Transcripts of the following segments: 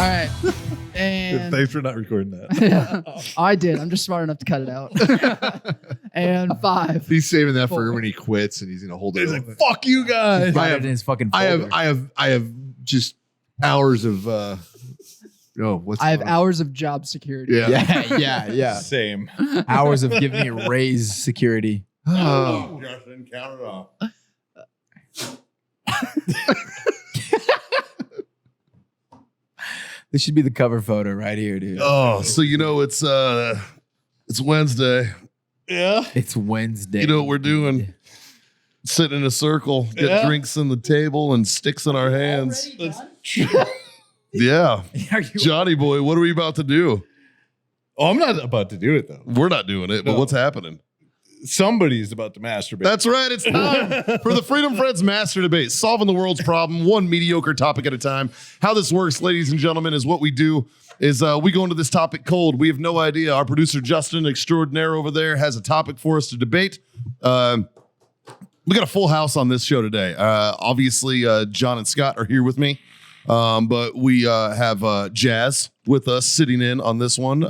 right. And Thanks for not recording that. I did. I'm just smart enough to cut it out. And 5. He's saving that for 4. when he quits, and he's gonna hold it. He's like, "Fuck you guys." Got it in his fucking folder. I have just hours of. What's I have on? hours of job security. Yeah. Same. Hours of giving me raise security. Oh. Justin, count it off. This should be the cover photo right here, dude. Oh, so it's Wednesday. Yeah. It's Wednesday. You know what we're doing? Sitting in a circle, get drinks on the table and sticks in our hands. Yeah. Johnny boy, what are we about to do? Oh, I'm not about to do it though. We're not doing it, but No. what's happening? Somebody's about to masturbate. That's right. It's time for the Freedom Friends Master Debate, solving the world's problem, one mediocre topic at a time. How this works, ladies and gentlemen, is what we do is we go into this topic cold. We have no idea. Our producer, Justin Extraordinaire over there, has a topic for us to debate. We got a full house on this show today. Obviously, John and Scott are here with me, but we have Jazz with us sitting in on this one.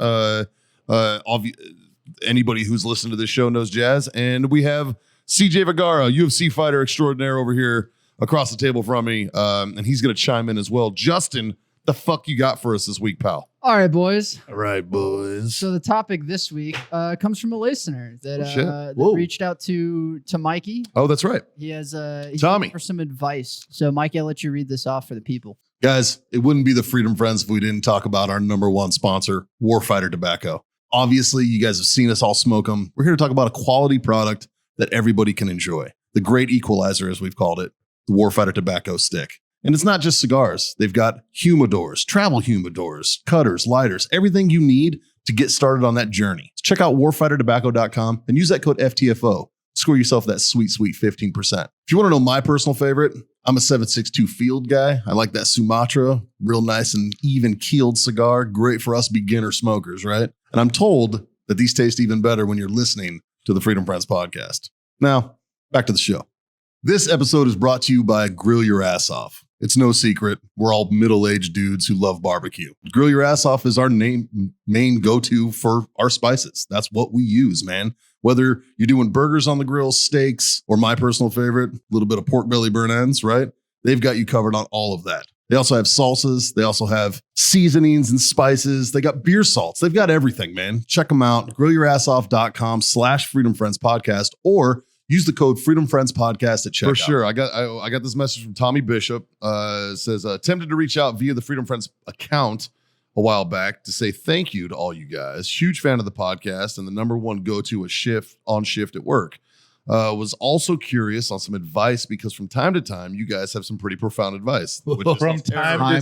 Anybody who's listened to this show knows Jazz. And we have CJ Vergara, UFC fighter extraordinaire over here across the table from me. And he's going to chime in as well. Justin, the fuck you got for us this week, pal? All right, boys. All right, boys. So the topic this week comes from a listener that, that Whoa. reached out to Mikey. Oh, that's right. He has he's Tommy. looking for some advice. So Mikey, I'll let you read this off for the people. Guys, it wouldn't be the Freedom Friends if we didn't talk about our number one sponsor, Warfighter Tobacco. Obviously, you guys have seen us all smoke them. We're here to talk about a quality product that everybody can enjoy. The great equalizer, as we've called it, the Warfighter Tobacco Stick. And it's not just cigars. They've got humidors, travel humidors, cutters, lighters, everything you need to get started on that journey. Check out warfightertobacco.com and use that code FTFO. Score yourself that sweet, sweet 15%. If you want to know my personal favorite, I'm a 762 Field guy. I like that Sumatra, real nice and even keeled cigar. Great for us beginner smokers, right? And I'm told that these taste even better when you're listening to the Freedom Friends podcast. Now, back to the show. This episode is brought to you by Grill Your Ass Off. It's no secret. We're all middle-aged dudes who love barbecue. Grill Your Ass Off is our main go-to for our spices. That's what we use, man. Whether you're doing burgers on the grill, steaks, or my personal favorite, a little bit of pork belly burn ends, right? They've got you covered on all of that. They also have salsas. They also have seasonings and spices. They got beer salts. They've got everything, man. Check them out. GrillYourAssOff.com/Freedom Friends Podcast, or use the code Freedom Friends Podcast at checkout. For sure. I got this message from Tommy Bishop. It says, attempted to reach out via the Freedom Friends account a while back to say thank you to all you guys. Huge fan of the podcast and the number one go-to on shift at work. Was also curious on some advice because from time to time, you guys have some pretty profound advice. From time to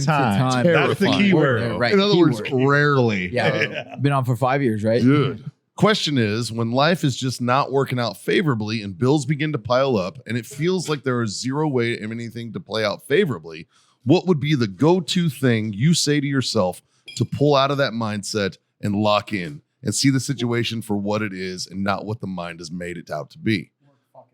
time. That's the key word. Right. In other words, rarely. Yeah. Been on for 5 years, right? Dude. Question is, when life is just not working out favorably and bills begin to pile up and it feels like there is zero way of anything to play out favorably, what would be the go-to thing you say to yourself to pull out of that mindset and lock in and see the situation for what it is and not what the mind has made it out to be?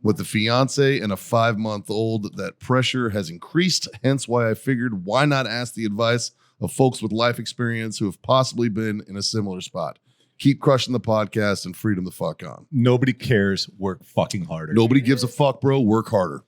With the fiance and a 5-month-old, that pressure has increased. Hence why I figured, why not ask the advice of folks with life experience who have possibly been in a similar spot? Keep crushing the podcast and freedom the fuck on. Nobody cares. Work fucking harder. Nobody gives a fuck, bro. Work harder.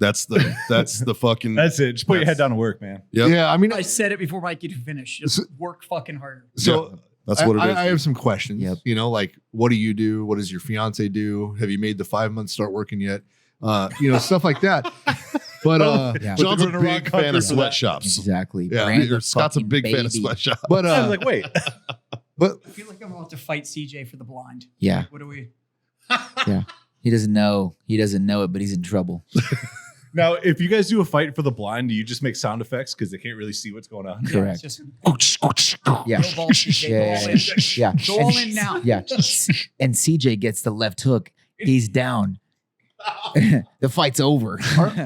That's the fucking. That's it. Just put your head down and work, man. Yep. Yeah, I mean, I said it before Mike could finish. Just work fucking harder. so Yeah, that's what it is. I have some questions. Yep. You know, like, what do you do? What does your fiance do? Have you made the 5 months start working yet? Stuff like that. But Yeah. John's a But they're in a big wrong fan of country for that. sweatshops. Exactly. Yeah, Brand the Scott's a fucking big fan of baby. sweatshops. but I was like, wait. but I feel like I'm about to fight CJ for the blind. Yeah. What do we? He doesn't know. He doesn't know it, but he's in trouble. Now, if you guys do a fight for the blind, do you just make sound effects because they can't really see what's going on? Correct. Just Yeah. no ball, CJ. Go all in. Yeah. Go all in now. Yeah. And CJ gets the left hook. He's down. The fight's over.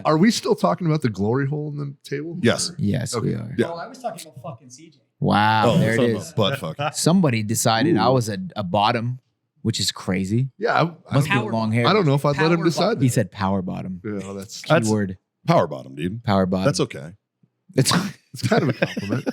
are we still talking about the glory hole in the table? Yes. Yes, we are. Yeah. Oh, I was talking about fucking CJ. Wow. There it sorry is. Butt fuck. Somebody decided I was a bottom, which is crazy. Yeah. Must be Power long hair. I don't know if I'd let him Power decide. He said power bottom. Yeah, that's Keyword Power bottom, dude. power bottom. That's okay. It's It's kind of a compliment.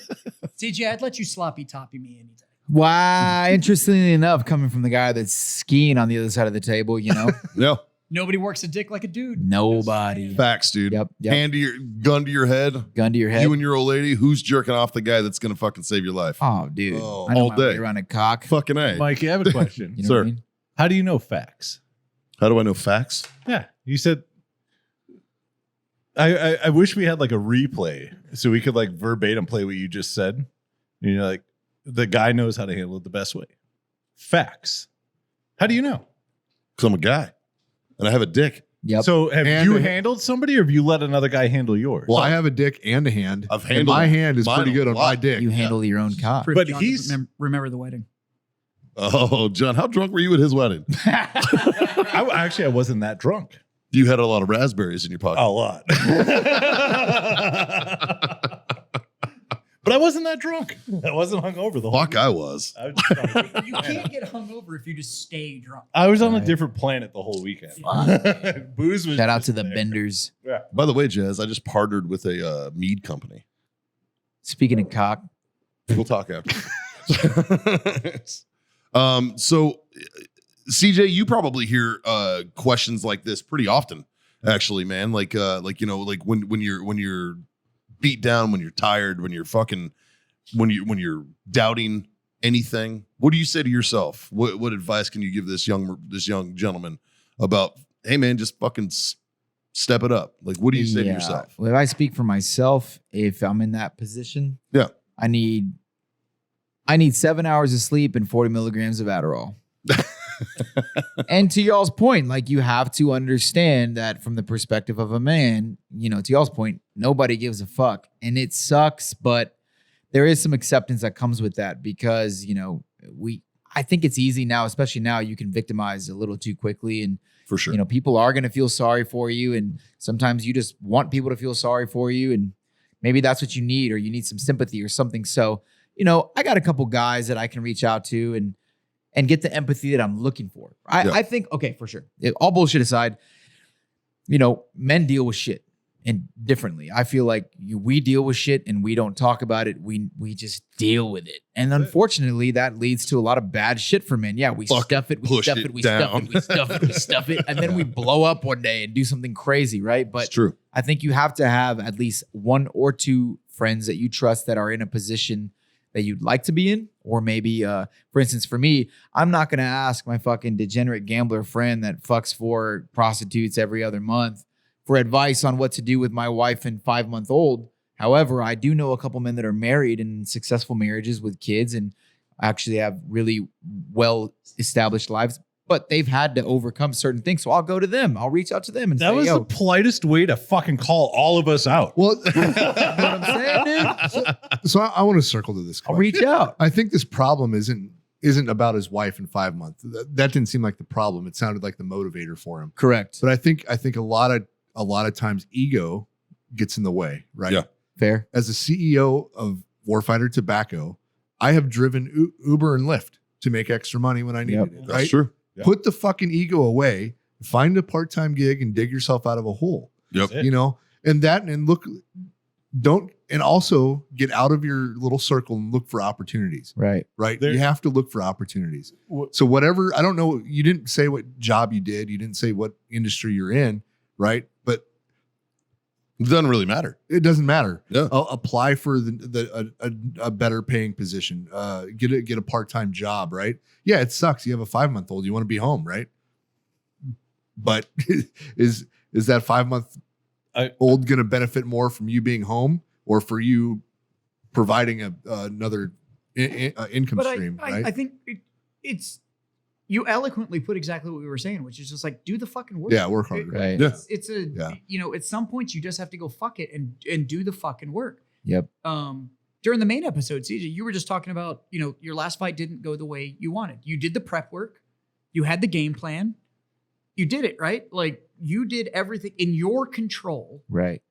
CJ, I'd let you sloppy toppy me anytime. wow. Interestingly enough, coming from the guy that's skiing on the other side of the table, Yeah. Nobody works a dick like a dude. nobody. Facts, dude. Yep. Hand to your gun to your head. Gun to your head. You and your old lady. Who's jerking off the guy that's gonna fucking save your life? oh, dude. Oh, I know all my day. way around a cock. Fucking A. Mike, I have a question. You know Sir. what I mean? How do you know facts? How do I know facts? Yeah, you said. I wish we had like a replay so we could like verbatim play what you just said. And you're like, the guy knows how to handle it the best way. Facts. How do you know? Because I'm a guy and I have a dick. Yep. So have And you a- handled somebody or have you let another guy handle yours? Well, I have a dick and a hand. I've and handled my hand is mine pretty good a on my lot. dick. you handle your own cock. Proof But John he's- doesn't remember the wedding. Oh, John, how drunk were you at his wedding? I wasn't that drunk. You had a lot of raspberries in your pocket. A lot. But I wasn't that drunk. I wasn't hungover the whole Fuck, I was. I was, just on a- You can't get hungover if you just stay drunk. I was on a Right. different planet the whole weekend. Fuck. Booze was Shout out just to the there. benders. Yeah. By the way, Jazz, I just partnered with a mead company. Speaking of cock, We'll talk after. So CJ, you probably hear questions like this pretty often, actually, man. Like when you're beat down, when you're tired, when you're doubting anything. What do you say to yourself? What advice can you give this young gentleman about? Hey, man, just fucking step it up. Like, what do you say to yourself? Well, if I speak for myself, if I'm in that position, Yeah. I need 7 hours of sleep and 40 milligrams of Adderall. And to y'all's point, like you have to understand that from the perspective of a man, to y'all's point, nobody gives a fuck. And it sucks, but there is some acceptance that comes with that because, I think it's easy now, especially now you can victimize a little too quickly. And, For sure. people are going to feel sorry for you. And sometimes you just want people to feel sorry for you. And maybe that's what you need, or you need some sympathy or something. So, I got a couple guys that I can reach out to and get the empathy that I'm looking for. I think, okay, for sure. All bullshit aside, men deal with shit and differently. I feel like we deal with shit and we don't talk about it. We just deal with it. And unfortunately, that leads to a lot of bad shit for men. Yeah, we stuff it, we push stuff it it, we down. stuff it, we stuff it, we stuff it. And then we blow up one day and do something crazy, right? But It's true. I think you have to have at least one or two friends that you trust that are in a position that you'd like to be in. Or maybe, for instance, for me, I'm not going to ask my fucking degenerate gambler friend that fucks 4 prostitutes every other month for advice on what to do with my wife and 5-month-old. However, I do know a couple men that are married in successful marriages with kids and actually have really well-established lives. But they've had to overcome certain things. So I'll go to them. I'll reach out to them and That say, was yo, the politest way to fucking call all of us out. Well, you know what I'm saying, dude? so I want to circle to this I'll question. reach out. I think this problem isn't about his wife in 5 months. That didn't seem like the problem. It sounded like the motivator for him. Correct. But I think a lot of times ego gets in the way, right? Yeah. Fair. As the CEO of Warfighter Tobacco, I have driven Uber and Lyft to make extra money when I needed it. That's Right? true. Yeah. Put the fucking ego away, find a part-time gig and dig yourself out of a hole. Yep. That's it. And also get out of your little circle and look for opportunities, Right. right? There- You have to look for opportunities. Wh- So whatever, I don't know, you didn't say what job you did, you didn't say what industry you're in, right? But It doesn't really matter. it doesn't matter. Yeah. Apply for a better paying position. Get a part-time job, right? Yeah, it sucks. You have a 5-month-old. You want to be home, right? But is that 5-month old going to benefit more from you being home or for you providing another income But stream? Right? I think it's you eloquently put exactly what we were saying, which is just like do the fucking work. Yeah, work hard. Right. Yeah. It's a at some point you just have to go fuck it and do the fucking work. Yep. During the main episode, CJ, you were just talking about, your last fight didn't go the way you wanted. You did the prep work. You had the game plan. You did it, right? Like you did everything in your control. Right.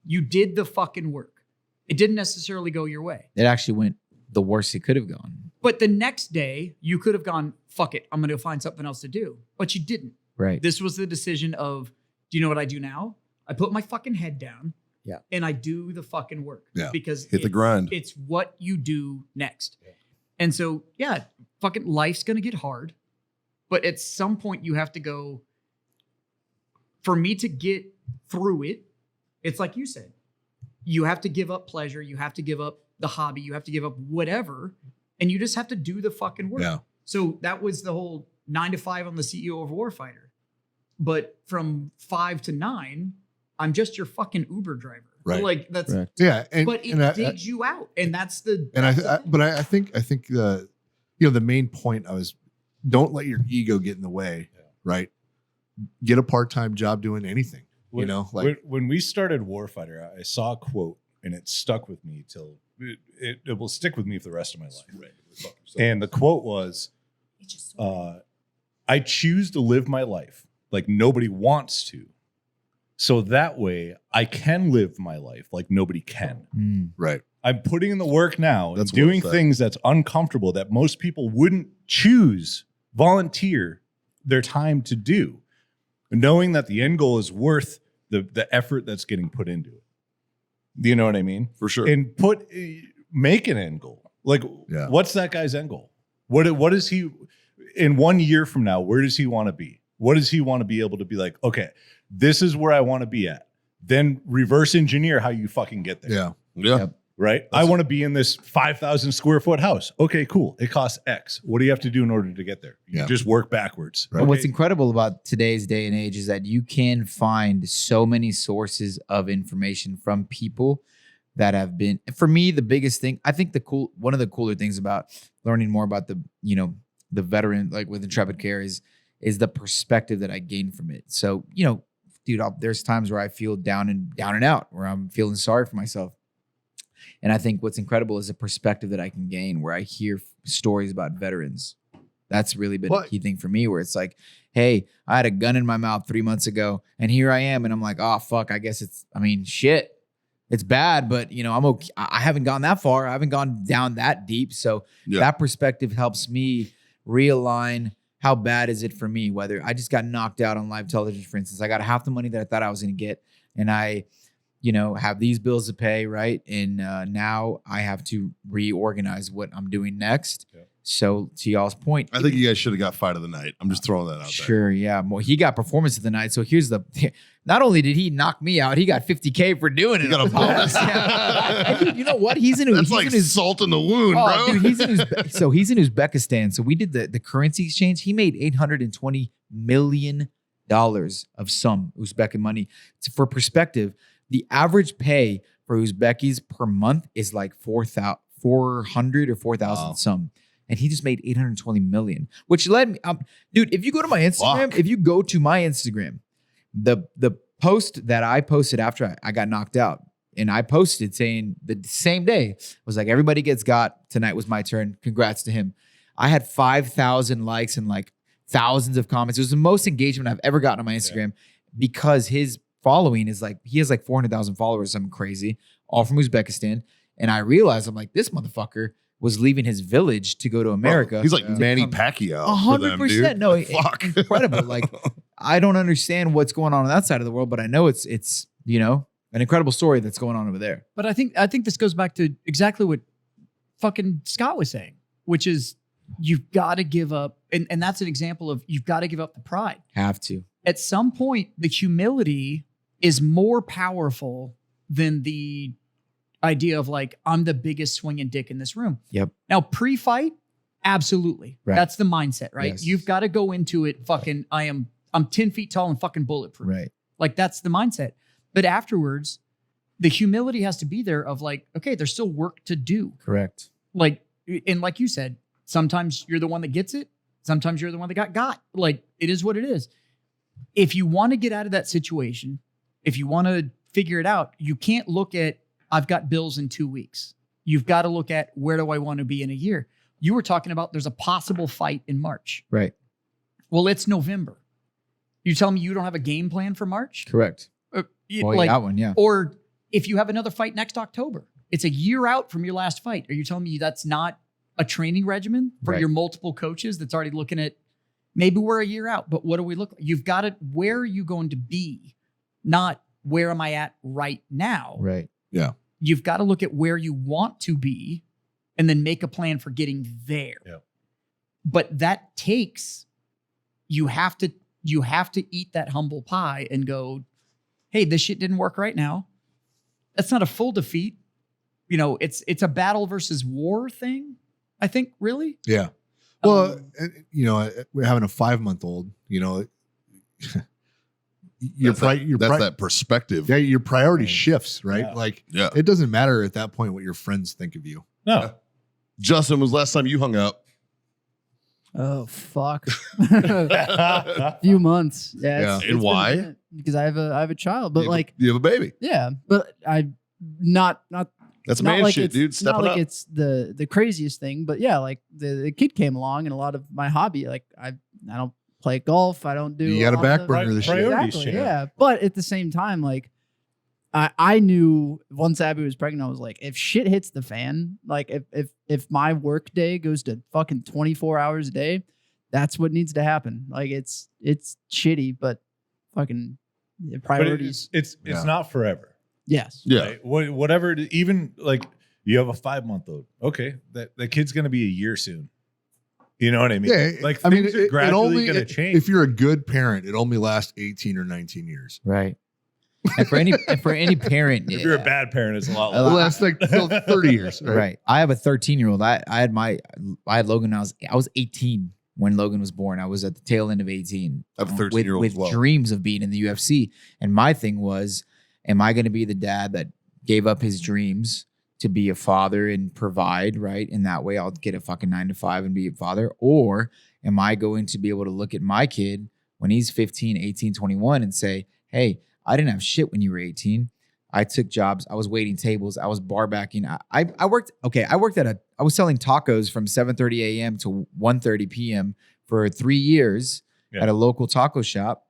You did the fucking work. It didn't necessarily go your way. It actually went the worst it could have gone. But the next day, you could have gone, fuck it, I'm going to find something else to do. But you didn't. Right. This was the decision of, do you know what I do now? I put my fucking head down. Yeah. And I do the fucking work. Yeah. Because Hit the grind. It's what you do next. Yeah. And so, yeah, fucking life's going to get hard. But at some point you have to go, for me to get through it, it's like you said, you have to give up pleasure. You have to give up the hobby. You have to give up whatever. And you just have to do the fucking work. Yeah. So that was the whole 9 to 5 on the CEO of Warfighter. But from 5 to 9, I'm just your fucking Uber driver. Right. Like that's, Correct. Yeah. but it digs you out. And that's the, And that's the thing. but I think the, the main point don't let your ego get in the way, right? Get a part-time job doing anything, when we started Warfighter, I saw a quote and it stuck with me till it will stick with me for the rest of my life. Right. And the quote was, I choose to live my life like nobody wants to. So that way I can live my life like nobody can. Right. I'm putting in the work now That's and doing well said. things that's uncomfortable that most people wouldn't volunteer their time to do, knowing that the end goal is worth the effort that's getting put into it. Do you know what I mean? For sure. And make an end goal. Like, what's that guy's end goal? What is he in 1 year from now? Where does he want to be? What does he want to be able to be like, okay, this is where I want to be at. Then reverse engineer how you fucking get there. Yeah. Yeah. Yep. Right? I want to be in this 5,000 square foot house. Okay, cool. It costs X. What do you have to do in order to get there? You just work backwards. And what's incredible about today's day and age is that you can find so many sources of information from people that have been, for me, the biggest thing, I think one of the cooler things about learning more about the veteran, like with Intrepid Care is the perspective that I gained from it. So, dude, there's times where I feel down and out, where I'm feeling sorry for myself. And I think what's incredible is the perspective that I can gain where I hear stories about veterans. That's really been a key thing for me, where it's like, hey, I had a gun in my mouth 3 months ago and here I am. And I'm like, oh, fuck, I guess shit. It's bad, but I'm okay. I haven't gone that far. I haven't gone down that deep. So that perspective helps me realign how bad is it for me, whether I just got knocked out on live television, for instance. I got half the money that I thought I was going to get. And I have these bills to pay, right? And now I have to reorganize what I'm doing next. Yeah. So to y'all's point, I think you guys should have got fight of the night. I'm just throwing that out there. Sure, yeah. Well, he got performance of the night. So here's not only did he knock me out, he got $50K for doing it. He got a bonus. And dude, you know what? That's like salt in the wound, bro. Dude, he's in Uzbekistan. So we did the currency exchange. He made $820 million of some Uzbek money. For perspective, the average pay for Uzbekis per month is like 400 or 4,000 some. And he just made 820 million, which led me, dude, if you go to my Instagram, the post that I posted after I got knocked out, and I posted saying the same day, was like, everybody gets got, tonight was my turn. Congrats to him. I had 5,000 likes and like thousands of comments. It was the most engagement I've ever gotten on my Instagram because his following is like, he has like 400,000 followers, something crazy, all from Uzbekistan. And I realized, I'm like, this motherfucker was leaving his village to go to America. Bro, he's like Manny Pacquiao. 100%. No, fuck. Incredible. Like, I don't understand what's going on that side of the world, but I know it's an incredible story that's going on over there. But I think this goes back to exactly what fucking Scott was saying, which is you've got to give up, and that's an example of you've got to give up the pride. Have to. At some point, the humility is more powerful than the idea of like, I'm the biggest swinging dick in this room. Yep. Now, pre-fight, absolutely. Right. That's the mindset, right? Yes. You've got to go into it fucking, I'm 10 feet tall and fucking bulletproof. Right. Like that's the mindset. But afterwards, the humility has to be there of like, okay, there's still work to do. Correct. Like, and like you said, sometimes you're the one that gets it. Sometimes you're the one that got. Like, it is what it is. If you want to get out of that situation, if you want to figure it out, you can't look at, I've got bills in 2 weeks. You've got to look at, where do I want to be in a year? You were talking about there's a possible fight in March. Right. Well, it's November. You tell me you don't have a game plan for March? Correct. That one, yeah. Or if you have another fight next October, it's a year out from your last fight. Are you telling me that's not a training regimen for your multiple coaches that's already looking at, maybe we're a year out, but what do we look like? You've got it. Where are you going to be? Not where am I at right now? Right. You've got to look at where you want to be and then make a plan for getting there. Yeah. But that takes, you have to eat that humble pie and go, hey, this shit didn't work right now. That's not a full defeat. You know, it's a battle versus war thing, I think, really. Yeah. Well, you know, we're having a 5-month-old, you know, That's that perspective. Yeah, your priority shifts, right? Yeah. Like, Yeah. it doesn't matter at that point what your friends think of you. No. Justin, was last time you hung out? Oh fuck. Few months. Yeah. Yeah. And been why? a minute, because I have a child, but like, you have a baby. yeah, but I not That's not man like shit, it's, dude. not Stepping like up. it's the craziest thing, but yeah, like the kid came along and a lot of my hobby, like I don't play golf, I don't do. You got to a lot of back burner the shit. priority Exactly, shit. yeah. But at the same time, like I knew once Abby was pregnant, I was like, if shit hits the fan, like if my work day goes to fucking 24 hours a day, that's what needs to happen. Like it's shitty, but fucking But priorities. it's Yeah. not forever. Yes. Yeah. Right? Whatever. Even like you have a 5-month-old. Okay, that kid's gonna be a year soon. You know what I mean? Yeah. Like I mean, things are gradually gonna change. If you're a good parent, it only lasts 18 or 19 years. Right. And for any parent, if you're a bad parent, it's a lot. Uh, It lasts like 30 years. Right. right. I have a 13-year-old. I had Logan when I was 18 when Logan was born. I was at the tail end of 18. I have a with 13-year-old with as well. dreams of being in the UFC. And my thing was, am I going to be the dad that gave up his dreams to be a father and provide, right? In that way, I'll get a fucking 9 to 5 and be a father. Or am I going to be able to look at my kid when he's 15, 18, 21 and say, hey, I didn't have shit when you were 18. I took jobs. I was waiting tables. I was bar backing. I was selling tacos from 7:30 a.m. to 1:30 p.m. for 3 years at a local taco shop,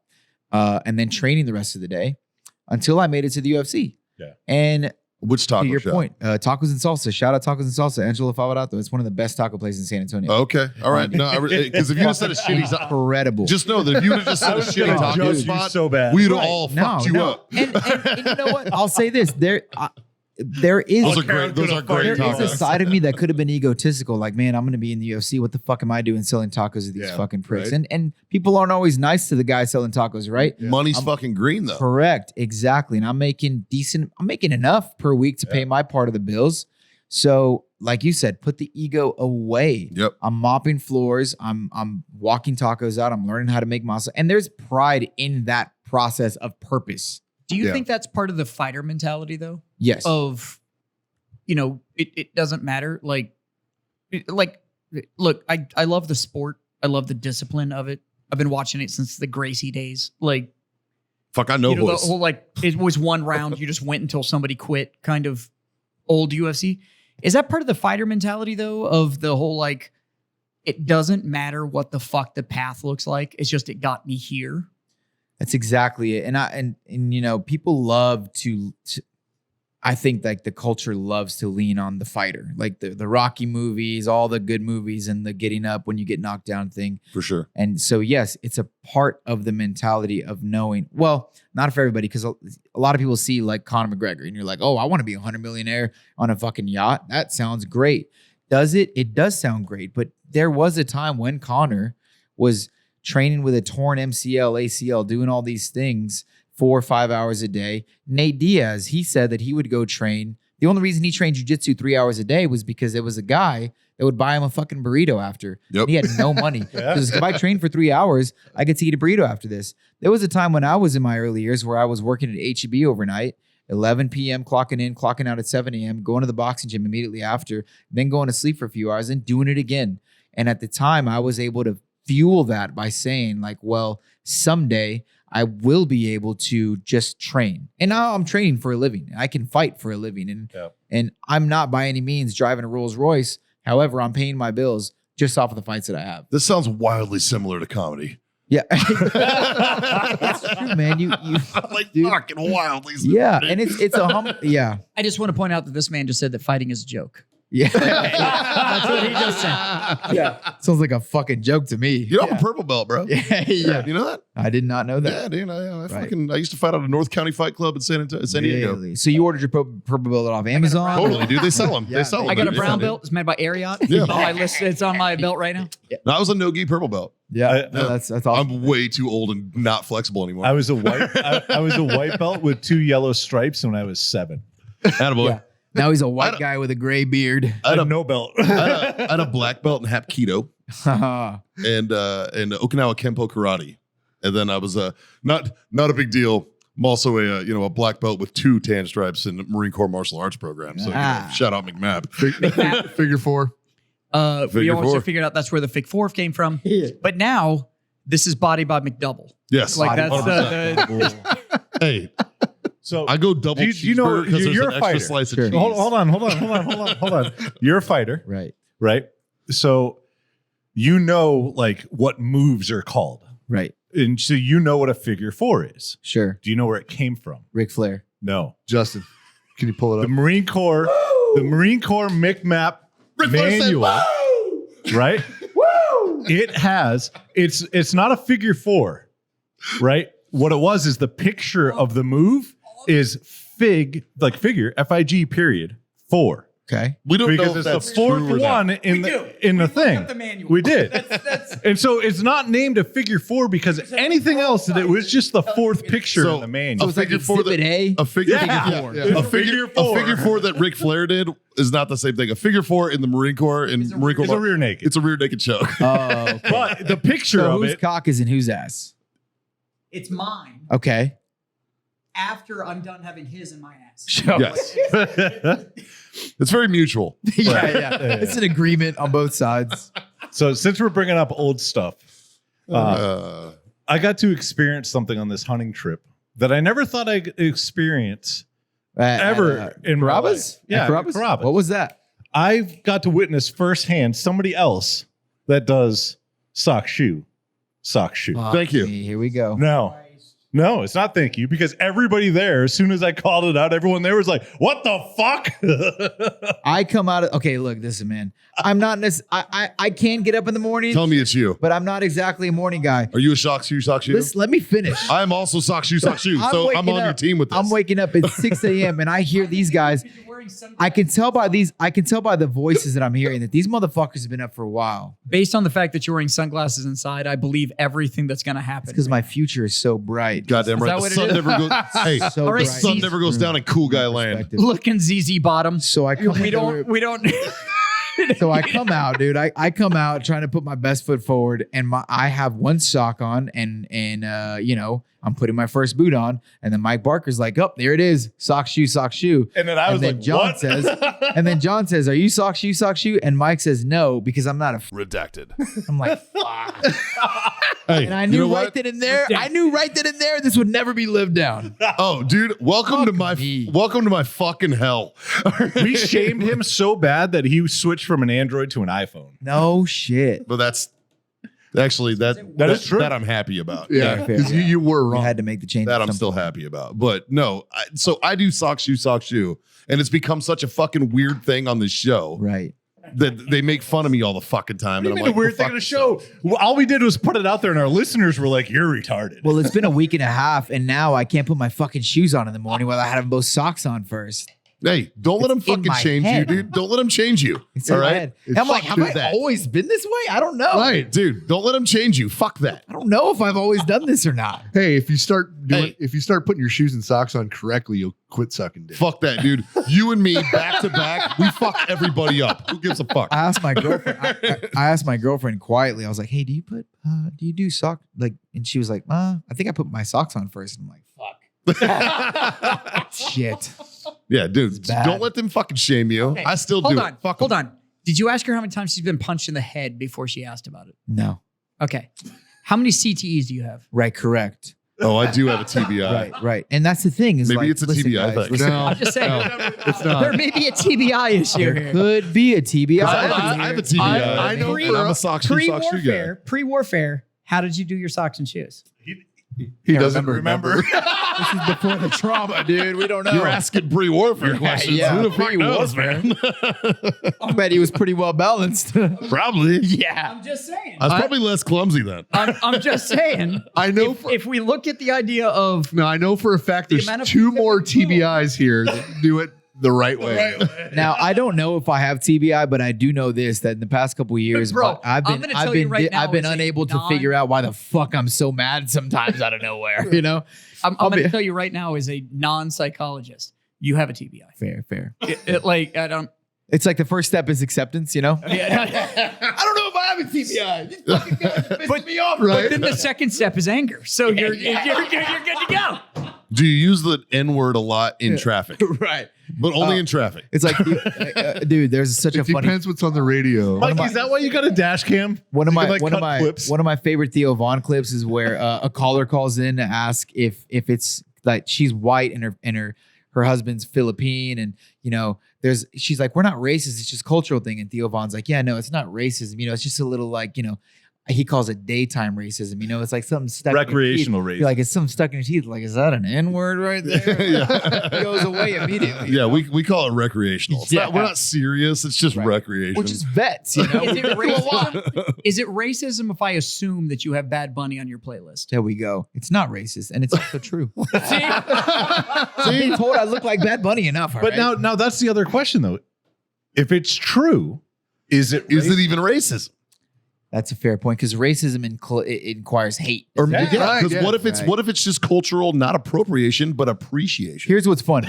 and then training the rest of the day until I made it to the UFC. Yeah. And Which taco to your shop? point, Tacos and Salsa. Shout out Tacos and Salsa. Angelo Favarato. It's one of the best taco places in San Antonio. Okay. All right. No, because if you just said a shitty spot, Incredible. just know that if you would have just said a I was shitty gonna taco judge you spot, so bad. we'd Right. all No, fucked you no. up. And you know what? I'll say this. There is Those are great. Those are great there is a tacos. side of me that could have been egotistical. Like, man, I'm going to be in the UFC. What the fuck am I doing selling tacos to these Yeah, fucking pricks? right. And people aren't always nice to the guy selling tacos, right? Money's fucking green though. Correct. Exactly. And I'm making enough per week to pay my part of the bills. So, like you said, put the ego away. Yep. I'm mopping floors. I'm walking tacos out. I'm learning how to make masa. And there's pride in that process of purpose. Do you Yeah. think that's part of the fighter mentality though? Yes. Of, you know, it doesn't matter. Like, look, I love the sport. I love the discipline of it. I've been watching it since the Gracie days. Like, Fuck, I know you know, the boys. whole like it was one round. You just went until somebody quit. Kind of old UFC. Is that part of the fighter mentality though? Of the whole like, it doesn't matter what the fuck the path looks like. It's just it got me here. That's exactly it. And you know, people love to I think like the culture loves to lean on the fighter. Like the Rocky movies, all the good movies and the getting up when you get knocked down thing. For sure. And so yes, it's a part of the mentality of knowing, well, not for everybody, because a lot of people see like Conor McGregor and you're like, oh, I want to be a 100 millionaire on a fucking yacht. That sounds great. Does it? It does sound great. But there was a time when Conor was training with a torn MCL, ACL, doing all these things 4 or 5 hours a day. Nate Diaz, he said that he would go train. The only reason he trained jiu-jitsu 3 hours a day was because there was a guy that would buy him a fucking burrito after. Yep. And he had no money. Because if I trained for 3 hours, I get to eat a burrito after this. There was a time when I was in my early years where I was working at HEB overnight, 11 p.m., clocking in, clocking out at 7 a.m., going to the boxing gym immediately after, then going to sleep for a few hours and doing it again. And at the time, I was able to fuel that by saying like, well, someday I will be able to just train. And now I'm training for a living. I can fight for a living. And I'm not by any means driving a Rolls Royce. However, I'm paying my bills just off of the fights that I have. This sounds wildly similar to comedy. Yeah. It's true, man. You Like dude. fucking wildly similar. Yeah. And it's a yeah. I just want to point out that this man just said that fighting is a joke. Yeah. That's what he just said. Yeah. Sounds like a fucking joke to me. You know, I'm a purple belt, bro. Yeah. You know that? I did not know that. Yeah, dude. I used to fight out of North County Fight Club in San Diego. Really? So you ordered your purple belt off Amazon? Totally, dude. They sell them. Yeah, They sell them. I got a dude. brown Yeah, belt. It's made by Ariat. Yeah. On my list. It's on my belt right now. dude. No, I was a no-gi purple belt. Yeah. I- That's awesome. I'm way too old and not flexible anymore. I was a white belt with 2 yellow stripes when I was 7. Attaboy. Yeah. Now he's a white I- guy with a gray beard. I had a no belt. I had a black belt in Hapkido and Okinawa Kempo Karate. And then I was not a big deal. I'm also a black belt with 2 tan stripes in the Marine Corps martial arts program. So shout out McMap. Figure 4. We Figure also four. figured out that's where the Fig 4 came from. But now this is Body by McDouble. Yes. Like that's 100%. the Hey, So I go double Do you know- cheeseburger because there's you're an a extra fighter. slice of Sure. cheese. hold on. You're a fighter, Right. right? So you know like what moves are called. Right. And so you know what a figure 4 is. Sure. Do you know where it came from? Ric Flair. No. Justin, can you pull it The up? Marine Corps McMap Ric Flair said, manual, right? It's not a figure 4, right? What it was is the picture of the move is figure FIG period 4. Okay. We don't know Because if it's that's the 4th true or not. one in the thing. up the manual. We did. And so it's not named a figure 4 because anything else that it was just the 4th picture So- in the manual. So it's like figure four Exhibit that- A. A figure, Yeah. four. It's A figure figure 4. 4 that Ric Flair did is not the same thing. A figure 4 in the Marine Corps Marine Corps It's a rear naked. It's a rear naked choke. Oh, okay. But the picture So of whose it, cock is in whose ass? It's mine Okay. after I'm done having his in my ass. Sure. Yes. It's very mutual. yeah. It's an agreement on both sides. so since we're bringing up old stuff, Uh, I got to experience something on this hunting trip that I never thought I'd experience ever in my life. Carrabba's? Yeah, At Carrabba's? Carrabba's. What was that? I've got to witness firsthand somebody else that does sock shoe. Thank you. Here we go. No, it's not thank you because everybody there, as soon as I called it out, everyone there was like, what the fuck? I come out of okay. Look, listen, man. I'm not. I can get up in the morning, Tell me it's you. but I'm not exactly a morning guy. Are you a sock shoe? Listen, let me finish. I'm also sock shoe. So I'm waking on your up- team with this. I'm waking up at 6 a.m. and I hear these guys. I can tell by the voices that I'm hearing that these motherfuckers have been up for a while. Based on the fact that you're wearing sunglasses inside, I believe everything that's going to happen. Because my future is so bright. Goddamn right. that The what it sun is? never goes. Hey, So All right, the bright. sun never goes down in cool guy land. Perspective. looking ZZ Bottom. So I come. We don't. So I come out, dude. I come out trying to put my best foot forward, and I have one sock on, and I'm putting my first boot on, and then Mike Barker's like, "Oh, there it is, sock shoe." And then I was like, John what? says, and then John says, "Are you sock shoe?" And Mike says, "No, because I'm not a." Redacted. I'm like, "Fuck." Hey, And I you knew know right what? then and there. I knew right then and there this would never be lived down. Oh, dude, welcome to Fuck me. my fucking hell. We shamed him so bad that he switched from an Android to an iPhone. No shit. But that's actually that is true. That I'm happy about. Yeah, fair, because yeah. you were We wrong. had to make the change. That at I'm some still point. happy about. But no, so I do sock shoe, and it's become such a fucking weird thing on this show Right. that they make fun of me all the fucking time. What do you And mean I'm a like, weird well, thing fuck on the show? yourself. Well, all we did was put it out there, and our listeners were like, "You're retarded." Well, it's been a week and a half, and now I can't put my fucking shoes on in the morning without having both socks on first. Hey, don't let them It's in fucking my change head. you, dude. Don't let them change you. It's all in my right? head. And I'm like, have do I that. always been this way? I don't know. Right, dude. Don't let them change you. Fuck that. I don't know if I've always done this or not. Hey, if you start Hey. putting your shoes and socks on correctly, you'll quit sucking dick. Fuck that, dude. You and me back to back, we fuck everybody up. Who gives a fuck? I asked my girlfriend. I asked my girlfriend quietly. I was like, "Hey, do you do sock like?" And she was like, "I think I put my socks on first." And I'm like, "Fuck, shit." Yeah, dude. bad. Don't let them fucking shame you. Okay, I still Hold do on. it. Fuck Hold 'em. on. Did you ask her how many times she's been punched in the head before she asked about it? No, Okay. How many CTEs do you have? right, correct, Oh, I do have a TBI. right. And that's the thing is, Maybe like, it's a listen, TBI guys, thing. listen, No, I'm just saying. it's not. There may be a TBI issue there here. could be a TBI. I have a TBI. I know and I'm a sock shoe guy. Pre-warfare, how did you do your socks and shoes? He doesn't remember. This is before the trauma, dude. We don't know. You're asking pre-warfare questions. Yeah, Who the fuck knows, pre-warfare. man? I bet he was pretty well balanced. Probably. Yeah. I'm just saying. I was probably less clumsy then. I'm just saying. I know. If we look at the idea of No, I know for a fact The there's amount of two things that more we do. TBIs here that do it the right way. Now I don't know if I have TBI, but I do know this: that in the past couple of years, Bro, I've I'm been, gonna tell you right now I've been as a unable to non- figure out why the fuck I'm so mad sometimes out of nowhere. You know? I'm I'll going be- to tell you right now, as a non-psychologist, you have a TBI. Fair. Like I don't. It's like the first step is acceptance. You know? Yeah, I don't know if I have a TBI. These fucking guys are pissing me off, Right. but then the second step is anger. So you're good to go. Do you use the N-word a lot in traffic? Right. But only in traffic. It's like, dude, there's such a It funny. depends what's on the radio. Mike, is that why you got a dash cam? One of You my can, like, one of cut my clips? one of my favorite Theo Vaughn clips is where a caller calls in to ask if it's like she's white and her husband's Philippine, and she's like, we're not racist, it's just cultural thing, and Theo Vaughn's like, yeah, no, it's not racism, it's just a little like, he calls it daytime racism, it's like something stuck Recreational in your teeth. racism. You're like, it's something stuck in your teeth, like, is that an N-word right there? Yeah. It goes away immediately. Yeah, we call it recreational. Yeah. We're not serious. It's just Right. recreation. Which is vets, Is it racism? Is it racism if I assume that you have Bad Bunny on your playlist? There we go. It's not racist, and it's also true. See? I'm being told I look like Bad Bunny enough. But now that's the other question though. If it's true, is it even racism? that's a fair point, because racism it inquires hate. Or Yeah. because Yeah. what if it's just cultural, not appropriation, but appreciation? Here's what's fun.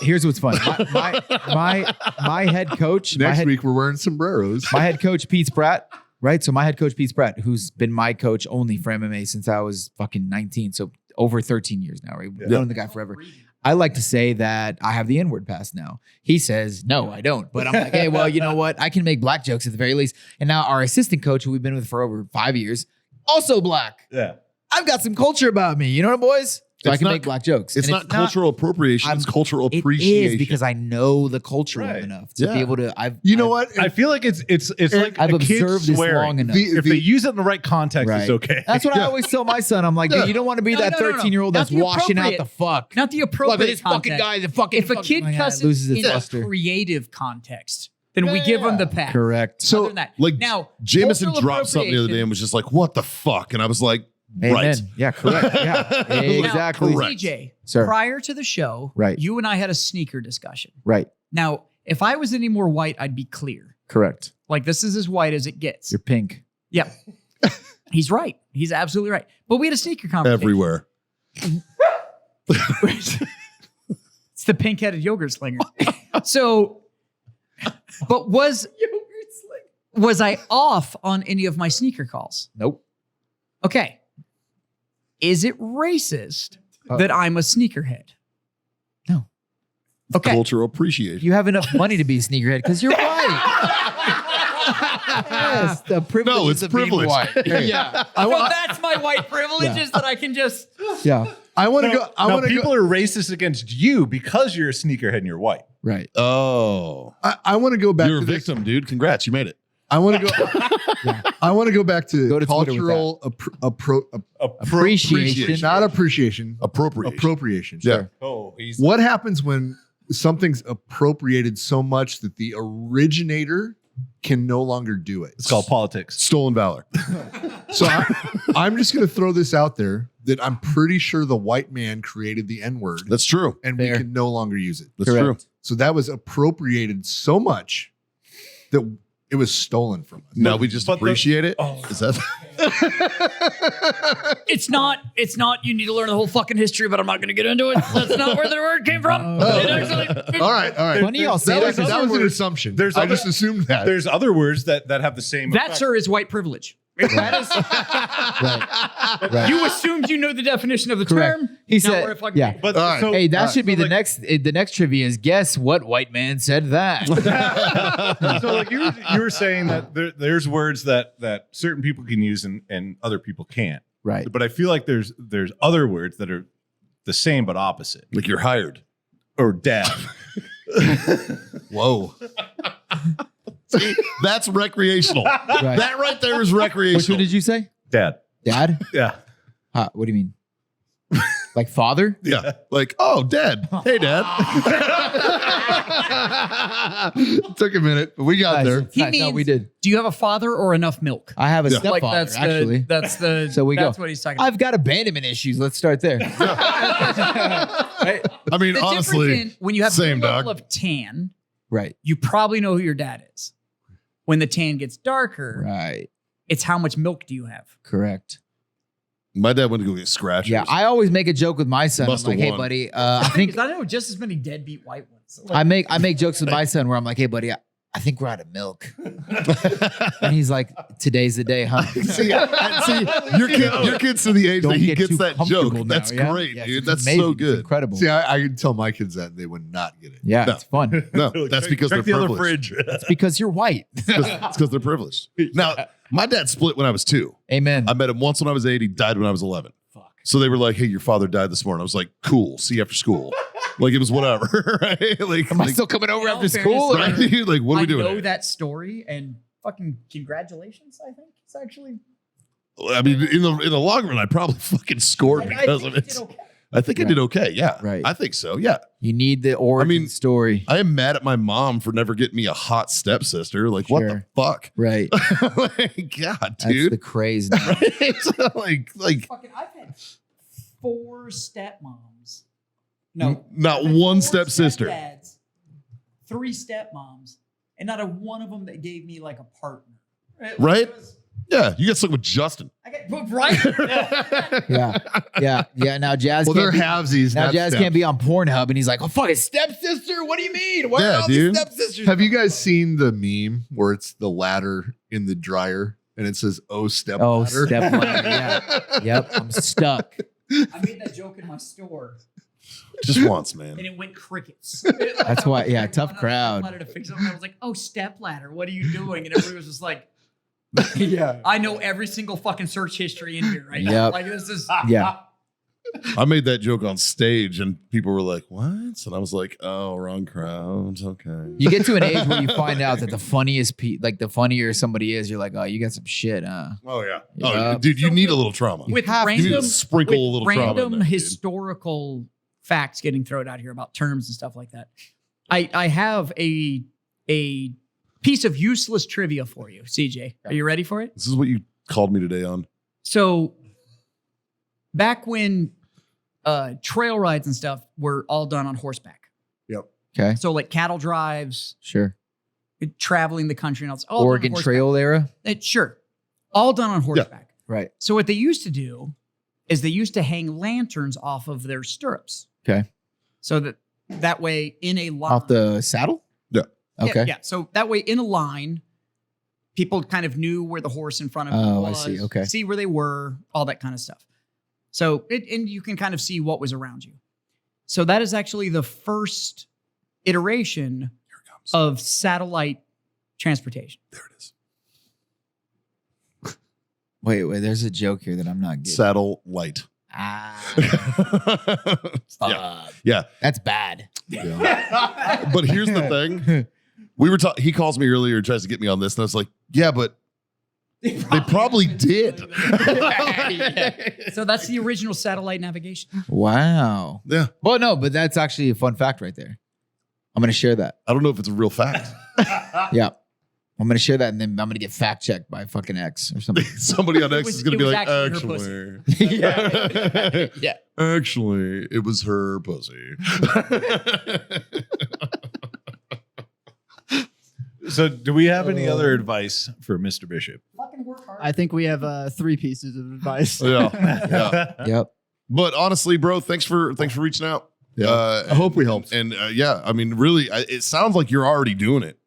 Here's what's fun. My head coach. Next week we're wearing sombreros. My head coach Pete Spratt. Right. So my head coach Pete Spratt, who's been my coach only for MMA since I was fucking 19, so over 13 years now. Right. We've known the guy forever. I like to say that I have the N-word pass now. He says, no, I don't. But I'm like, hey, well, you know what? I can make black jokes at the very least. And now our assistant coach, who we've been with for over 5 years, also black. Yeah. I've got some culture about me. You know what, boys? So I It's can not- make black jokes. It's And not cultural appropriation. It's cultural It appreciation. is because I know the culture Right. enough to Yeah. be able to. You know what? I feel like it's like I've a kid observed this swearing. long enough. If they use it in the right context, Right. it's okay. That's what I always tell my son. I'm like, dude, you don't want to be No, that no, no, no. 13-year-old that's Not the washing out appropriate- the fuck. Not the Look appropriate at this fucking context. guy. The fucking If a kid my God, cusses loses its in a luster. creative context, then we give them the pass. Correct. Other So, than that. like, now, Jameson cultural dropped something the other day and was just like, what the fuck? And I was like, Amen. right. Yeah, correct. Yeah, exactly. Now, Correct. CJ, Sir. prior to the show, Right. you and I had a sneaker discussion. Right. Now, if I was any more white, I'd be clear. Correct. Like, this is as white as it gets. You're pink. Yep. He's right. He's absolutely right. But we had a sneaker conversation. Everywhere. It's the pink-headed yogurt slinger. So, but was I off on any of my sneaker calls? Nope. Okay. Is it racist that I'm a sneakerhead? No. Okay. Cultural appreciation. You have enough money to be a sneakerhead because you're white. Yes, the privilege No, it's of being privilege. white. Yeah. So that's my white privilege is that I can just. Yeah. I want to No, go. I no, want to people go. are racist against you because you're a sneakerhead and you're white. Right. Oh. I want to go back You're a to this. victim, dude. Congrats. You made it. I want to go. I want to go back to, Go to Twitter with cultural Appreciation. not appreciation, Appropriation. appropriation. Yeah. Oh, he's What happens when something's appropriated so much that the originator can no longer do it? it's called politics. Stolen valor. So I'm just going to throw this out there that I'm pretty sure the white man created the N-word That's true. and Fair. we can no longer use it. That's Correct. true. So that was appropriated so much that it was stolen from us. Now we just but the- appreciate it. Oh. Is that? It's not. You need to learn the whole fucking history, but I'm not going to get into it. That's not where the word came from. It actually. All right. Funny y'all say That that. was an assumption. There's I other- just assumed that. There's other words that have the same. That, effect. sir, is white privilege. That is. Right. You assumed you know the definition of the Correct. term. He Now said, we're fucking- yeah. But All right. so, Hey, that should be so the next trivia is guess what white man said that. so like you were saying that there's words that certain people can use and other people can't. Right. But I feel like there's other words that are the same but opposite. Like you're hired. Or dad. Whoa. See, that's recreational. Right. That right there is Which one recreational. did you say? Dad. Dad? Yeah. What do you mean? Like father? Yeah. Like, oh, dad. Hey, dad. Took a minute, but we got there. He No, means, we did. do you have a father or enough milk? I have a Yeah. stepfather, Like actually. that's the So we that's go. what he's talking about. I've got abandonment issues. Let's start there. Right? I mean, The honestly, difference in when you have same, the level dog. of tan, Right. you probably know who your dad is. When the tan gets darker, Right. it's how much milk do you have? Correct. my dad went to go get scratchers. Yeah. I always make a joke with my son. Must I'm like, have hey, won. buddy, I think Because I know just as many deadbeat white ones. Like, I make jokes with my son where I'm like, hey, buddy, I think we're out of milk. And he's like, today's the day, huh? see, your kid's to the age Don't that he get gets too that comfortable joke. now, That's yeah? great, Yeah, dude. it's That's amazing. so It's good. incredible. See, I can tell my kids that and they would not get it. Yeah, No. it's fun. No, that's because Check they're the other privileged. fridge. It's because you're white. It's because they're privileged. Now, my dad split when I was 2. Amen. I met him once when I was 8. He died when I was 11. Fuck. So they were like, "Hey, your father died this morning." I was like, "Cool. See you after school." Like it was whatever, right? Like, Am I like, still coming over In all after school? fairness, right? Dude, like, what are we I doing? know here? that story and fucking congratulations, I think. It's actually I mean, in the long run, I probably fucking scored because of think it. you did okay. I think I did okay. Yeah, Right. I think so. Yeah, You need the origin story. I am mad at my mom for never getting me a hot stepsister. Like, what the Sure. fuck? Right. Like, God, That's dude. the craze now. Right? like Fucking, I've had 4 stepmoms. No, not I've had one 4 stepsister. stepdads, 3 stepmoms, and not a one of them that gave me like a partner. Like, Right? it was- Yeah, you got stuck with Justin. I got but right. Yeah. Now Jazz Well, can't they're be, halvesies. now not Jazz steps. can't be on Pornhub and he's like, oh fucking stepsister? What do you mean? Why Yeah, are all dude. these stepsisters? Have you guys seen the meme where it's the ladder in the dryer and it says "Oh step Oh, ladder"? stepladder, yeah. Yep. I'm stuck. I made that joke in my store, Just once, man. and it went crickets. That's why- yeah, tough I crowd. wanted to fix it. I was like, "Oh, step ladder, what are you doing?" And everybody was just like, Yeah. "I know every single fucking search history in here right now. Yep. Like this is Yeah. I made that joke on stage and people were like, "What?" And I was like, "Oh, wrong crowd. Okay." You get to an age where you find out that the funniest, like the funnier somebody is, you're like, oh, you got some shit, huh? Oh yeah. Yeah. Oh, dude, you So need a with- little trauma. with have to. You need random to sprinkle a little trauma in random there, dude. historical facts getting thrown out here about terms and stuff like that. I have a piece of useless trivia for you, CJ. Are you ready for it? This is what you called me today on. So back when trail rides and stuff were all done on horseback. Okay. So like cattle drives, Sure. traveling the country and all this. All done on Oregon horseback. Trail era. Sure. All done on horseback. Right. So what they used to do is they used to hang lanterns off of their stirrups. Okay. So that way in a line. Off the saddle? Yeah. Okay. Yeah. So that way in a line, people kind of knew where the horse in front of them Oh, I was. see. Okay. See where they were, all that kind of stuff. So and you can kind of see what was around you. So that is actually the first iteration Here it comes. of satellite transportation. There it is. Wait, there's a joke here that I'm not getting. Saddle light. Ah, yeah. Yeah. that's bad. But here's the thing. We were talking. He calls me earlier and tries to get me on this, and I was like, "Yeah, but they probably did." So that's the original satellite navigation. Wow. Yeah. Well, no, but that's actually a fun fact right there. I'm going to share that. I don't know if it's a real fact. Yeah. I'm going to share that and then I'm going to get fact checked by fucking X or something. Somebody on X was- is going to it be was like, actually her "Actually, Yeah. actually, it was her pussy." So, do we have any other advice for Mr. Bishop? Fucking work hard. I think we have 3 pieces of advice. Yeah. Yeah. Yep. But honestly, bro, thanks for reaching out. Yeah. I hope we helped. And yeah, I mean, really, it sounds like you're already doing it,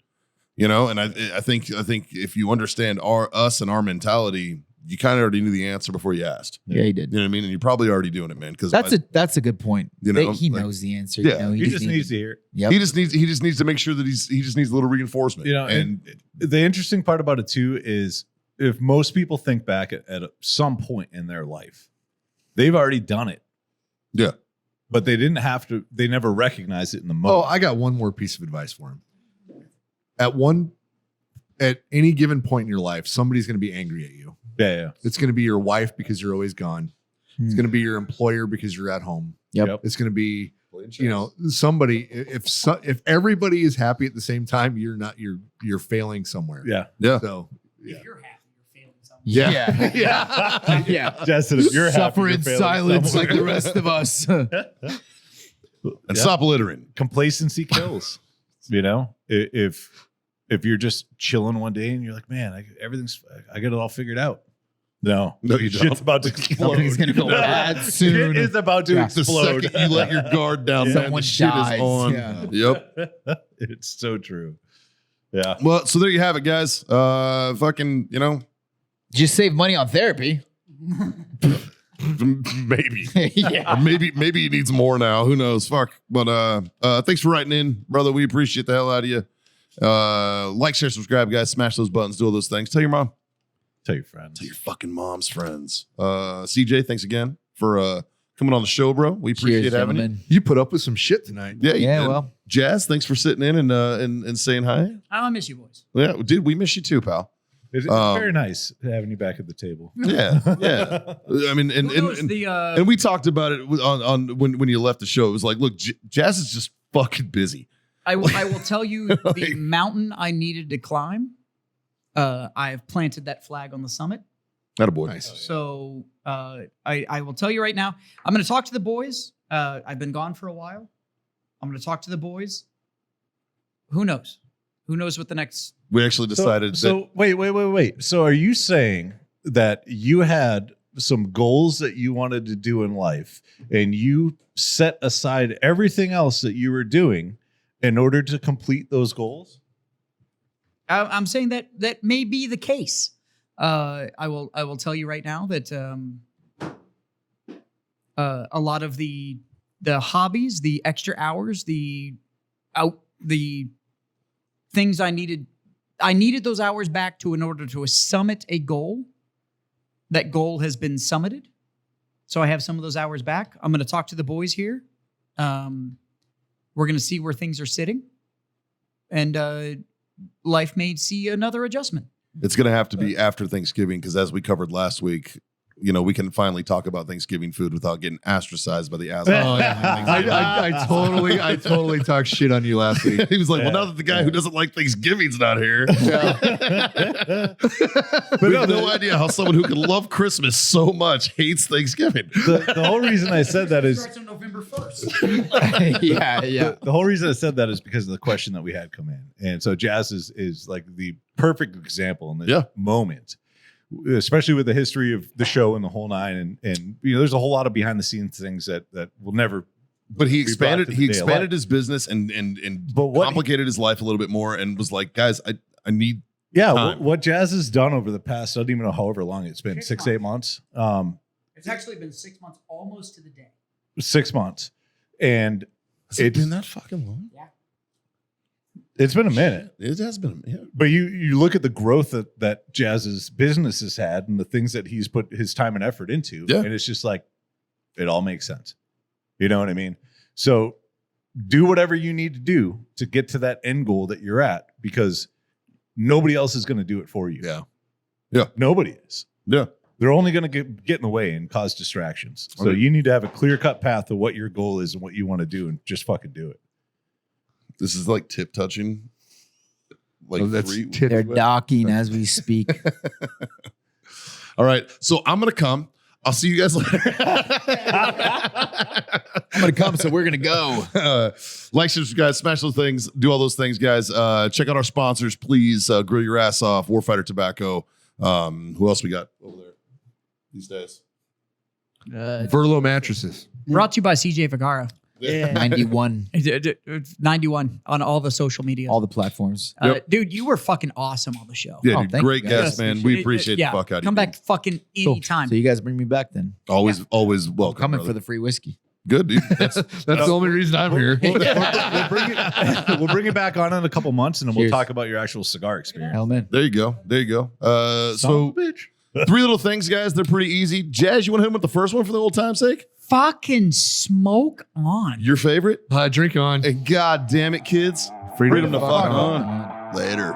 you know. And I think if you understand us and our mentality, you kind of already knew the answer before you asked. Yeah, he did. You know what I mean? And you're probably already doing it, man. Because That's a good point. You know, he like- knows the answer. Yeah. You know, He just needs to hear it. Yep. he just needs to make sure that he just needs a little reinforcement. You know, and the interesting part about it too is if most people think back at some point in their life, they've already done it. Yeah. But they didn't have to, they never recognized it in the Oh, moment. I got one more piece of advice for him. At any given point in your life, somebody's going to be angry at you. Yeah. It's going to be your wife because you're always gone. It's going to be your employer because you're at home. Yep. It's going to be, somebody. If everybody is happy at the same time, you're failing somewhere. Yeah. Yeah. So If you're happy, you're failing something. Yeah. yeah. Yeah. Justin, if you're Suffer happy, in you're failing silence somewhere. like the rest of us. And stop littering. Complacency kills. If you're just chilling one day and you're like, man, I got it all figured out. No, you shit's don't. about to explode. Something's gonna go bad soon. Shit is about to The explode. second you let your guard down, man, Someone the shit dies. is on. Yeah. Yep. It's so true. Yeah. Well, so there you have it, guys. Just save money on therapy. Maybe. Yeah. Or maybe he needs more now. Who knows? Fuck. But thanks for writing in, brother. We appreciate the hell out of you. Like, share, subscribe, guys. Smash those buttons. Do all those things. Tell your mom. Tell your friends. Tell your fucking mom's friends. CJ, thanks again for coming on the show, bro. We appreciate Cheers, having you. gentlemen. You put up with some shit tonight. Yeah, you Yeah, did. well. Jazz, thanks for sitting in and saying hi. I miss you boys. Yeah, dude, we miss you too, pal. It's very nice having you back at the table. Yeah, yeah. I mean, and Who knows, and we talked about it on when you left the show. It was like, look, Jazz is just fucking busy. I will tell you the mountain I needed to climb. I have planted that flag on the summit. Attaboy. Nice. So I will tell you right now, I'm going to talk to the boys. I've been gone for a while. I'm going to talk to the boys. Who knows? Who knows what the next... We actually decided that So wait. So are you saying that you had some goals that you wanted to do in life and you set aside everything else that you were doing in order to complete those goals? I'm saying that may be the case. I will tell you right now that a lot of the hobbies, the extra hours, the things I needed those hours back in order to summit a goal. That goal has been summited. So I have some of those hours back. I'm going to talk to the boys here. We're going to see where things are sitting. And life may see another adjustment. it's going to have to be after Thanksgiving because, as we covered last week, we can finally talk about Thanksgiving food without getting ostracized by the asshole. Oh, yeah. I totally talked shit on you last week. He was like, well, now that the guy who doesn't like Thanksgiving's not here. But we have no idea how someone who can love Christmas so much hates Thanksgiving. The whole reason I said that is Starts on November 1st. yeah. the whole reason I said that is because of the question that we had come in. And so Jazz is like the perfect example in this moment, especially with the history of the show and the whole nine. And there's a whole lot of behind the scenes things that will never. But he expanded. to the He day of expanded life. his business and But what- complicated his life a little bit more, and was like, guys, I need. Yeah, time. what Jazz has done over the past, I don't even know however long it's been, 6 6 8 months. It's actually been 6 months almost to the day. 6 months. And Has it It's- been that fucking long? it's been a minute. It has been. Yeah. But you look at the growth that Jazz's business has had and the things that he's put his time and effort into, and it's just like, it all makes sense. You know what I mean? So do whatever you need to do to get to that end goal that you're at, because nobody else is going to do it for you. Yeah. Yeah. Nobody is. Yeah. They're only going to get in the way and cause distractions. So Okay. you need to have a clear-cut path of what your goal is and what you want to do, and just fucking do it. This is like tip touching. Like Oh, that's three. tit- They're docking as we speak. All right. So I'm gonna come. I'll see you guys later. I'm going to come, so we're going to go. Like, subscribe, smash those things, do all those things, guys. Check out our sponsors, please. Grill your ass off. Warfighter Tobacco. Who else we got over there these days? Verlo mattresses. Brought to you by CJ Vergara. 91, 91 on all the social media. all the platforms. Dude, you were fucking awesome on the show. Yeah, Oh, dude, thank great you, guys. guest, man. We appreciate the fuck out of you. Come back fucking anytime. So you guys bring me back then. Always welcome. Coming brother. for the free whiskey. Good, dude. That's the only reason I'm here. We'll bring it back on in a couple months, and then we'll Cheers. talk about your actual cigar experience. Hell, man. There you go. Son So of a bitch. 3 little things, guys. They're pretty easy. Jazz, you want to hit him with the first one for the old time's sake? Fucking smoke on. Your favorite? Drink on. And God damn it, kids. Freedom to to fuck fuck on. Later.